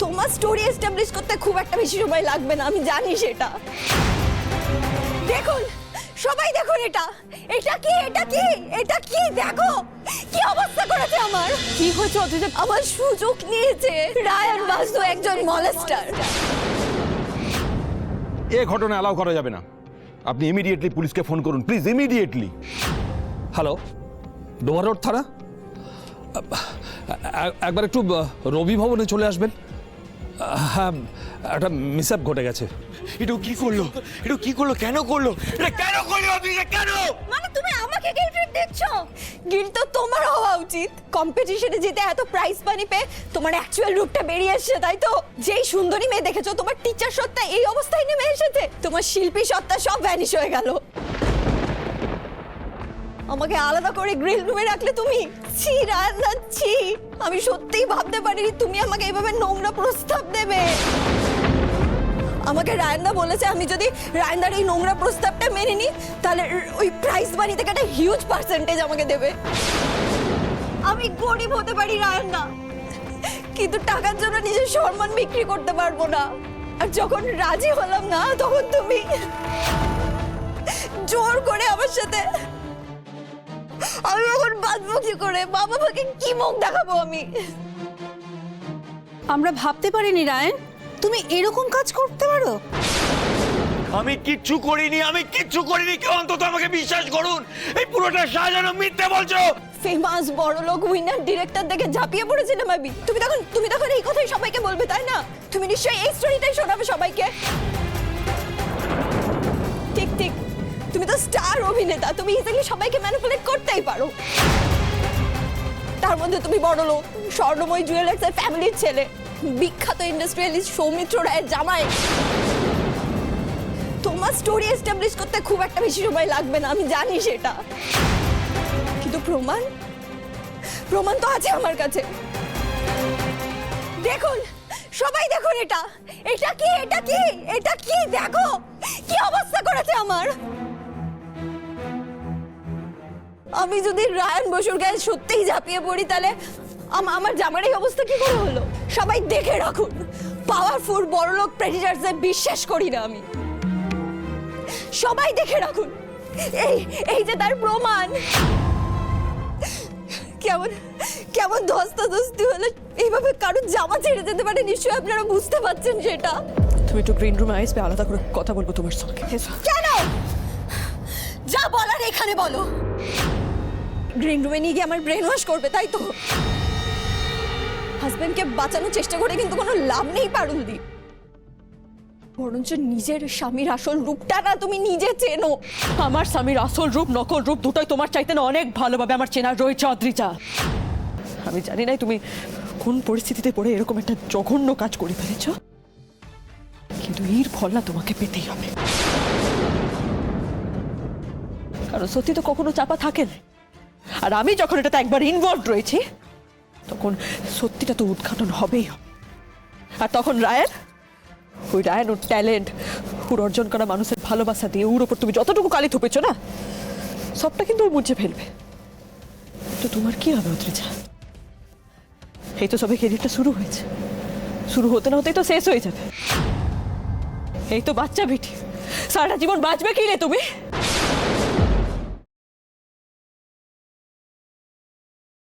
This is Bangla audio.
তোমার স্টোরি এস্টাবলিশ করতে খুব একটা বেশি সময় লাগবে না, আমি জানি সেটা। দেখুন সবাই, দেখুন এটা এটা কি এটা কি এটা কি দেখো কি অবস্থা করেছে আমার। কি হয়েছে অদ্রিজা? আমার সুযোগ নিয়েছে রায়ান বাসু একজন মলেস্টার। এই ঘটনা অ্যালাউ করা যাবে না। আপনি ইমিডিয়েটলি পুলিশকে ফোন করুন please, immediately. Hello, Doma road থানা। একবার একটু রবি ভবনে চলে আসবেন। হ্যাঁ, একটা মিসঅ্যাপ ঘটে গেছে। এটা কি করলো? এটা কি করলো? কেন করলো? এটা কেন করলো? আপনি কেন? মানে তুমি আমাকে গিল্ট দিচ্ছ? গিল্ট তো তোমার হওয়া উচিত। কম্পিটিশনে জিতে এত প্রাইজ মানি পেয়ে তোমার অ্যাকচুয়াল রূপটা বেরিয়ে এসেছে, তাই তো? যেই সুন্দরী মেয়ে দেখেছো, তোমার টিচার সত্তা এই অবস্থায় নেমে এসেছে, তোমার শিল্পী সত্তা সব ভ্যানিশ হয়ে গেল। আমাকে আলাদা করে গ্রিল রুমে রাখলে তুমি। ছি রান্না, ছি। আমি সত্যিই ভাবতে পারিনি তুমি আমাকে এইভাবে নোংরা প্রস্তাব দেবে। আমাকে রায়নদা বলেছে আমি যদি রায়নদার এই নোংরা প্রস্তাবটা মেনে নিই তাহলে ওই প্রাইজ মানি থেকে একটা হিউজ পার্সেন্টেজ আমাকে দেবে। আমি গরিব হতে পারি রায়নদা, কিন্তু টাকার জন্য নিজের সম্মান বিক্রি করতে পারবো না। আর যখন রাজি হলাম না, তখন তুমি জোর করে আমার সাথে। আমি এখন বাঁচবো কি করে? বাবা মাকে কি মুখ দেখাবো আমি? আমরা ভাবতে পারিনি রায়ন তুমি এরকম কাজ করতে পারো। আমি কিচ্ছু করিনি, আমি কিচ্ছু করিনি। কেউ অন্তত আমাকে বিশ্বাস করুন। এই পুরোটা সাজানো মিথ্যে বলছো। ফেমাস বড়লোক উইনার ডিরেক্টর দেখে ঝাঁপিয়ে পড়েছিলাম আমি। তুমি তখন এই কথাই সবাইকে বলবে, তাই না? তুমি নিশ্চয়ই এই স্টোরিটাই শোনাবে সবাইকে। ঠিক ঠিক, তুমি তো স্টার অভিনেতা, তুমি ইজিলি সবাইকে ম্যানিপুলেট করতেই পারো। তার মধ্যে তুমি বড়লোক স্বর্ণময় জুয়েলার্স এর ফ্যামিলির ছেলে, বিখ্যাত ইন্ডাস্ট্রিয়ালিস্ট সৌমিত্র রায়ের জামাই। তোমার স্টোরি এস্টাবলিশ করতে খুব একটা বেশি সময় লাগবে না, আমি জানি সেটা। কিন্তু প্রমাণ তো আছে আমার কাছে। দেখুন সবাই, দেখুন এটা এটা কি এটা কি এটা কি দেখো কি অবস্থা করেছে আমার। আমি যদি রায়ান বসুর গায়ে সত্যিই ঝাঁপিয়ে পড়ি তাহলে আমার জামার এই অবস্থা কি করে হলো? সবাই দেখে রাখুন, পাওয়ারফুল বড়লোক প্রেডিটারদের বিশ্বাস করি না আমি। সবাই দেখে রাখুন, এই যে তার প্রমাণ। কেমন কেমন ধস্তাধস্তি হলে এইভাবে কারোর জামা ছেড়ে যেতে পারে, নিশ্চয়ই আপনারা বুঝতে পারছেন সেটা। তুমি একটু গ্রিন রুমে আসবে, আলাদা করে কথা বলবো তোমার সঙ্গে। কেন? যা বলার এখানে বলো। গ্রিন রুমে নিয়ে গিয়ে আমার ব্রেন ওয়াশ করবে, তাই তো? হাজবেন্ডকে বাঁচানোর চেষ্টা করে কিন্তু কোনো লাভ নেই পারুলদি। বরঞ্চ নিজের স্বামীর আসল রূপটা না তুমি নিজে চেনো। আমার স্বামীর আসল রূপ নকল রূপ দুটোই তোমার চাইতে না অনেক ভালোভাবে আমার চেনা রয়েছে অদ্রিজা। আমি জানি না তুমি কোন পরিস্থিতিতে পড়ে এরকম একটা জঘন্য কাজ করে ফেলেছ, কিন্তু এর ফল না তোমাকে পেতেই হবে। কারণ সত্যি তো কখনো চাপা থাকে না, আর আমি যখন এটাতে একবার ইনভলভ রয়েছি তখন সত্যিটা তো উদ্ঘাটন হবেই। আর তখন ওই রায়ন ওর ট্যালেন্ট, ওর অর্জন করা মানুষের ভালোবাসা দিয়ে ওর ওপর তুমি যতটুকু কালি থুপেছ না, সবটা কিন্তু ও মুছে ফেলবে। তো তোমার কি হবে অদ্রিজা? এই তো সবে ক্যারিয়ারটা শুরু হয়েছে, শুরু হতে না হতেই তো শেষ হয়ে যাবে। এই তো বাচ্চা বেটি, সারাটা জীবন বাঁচবে কি রে তুমি?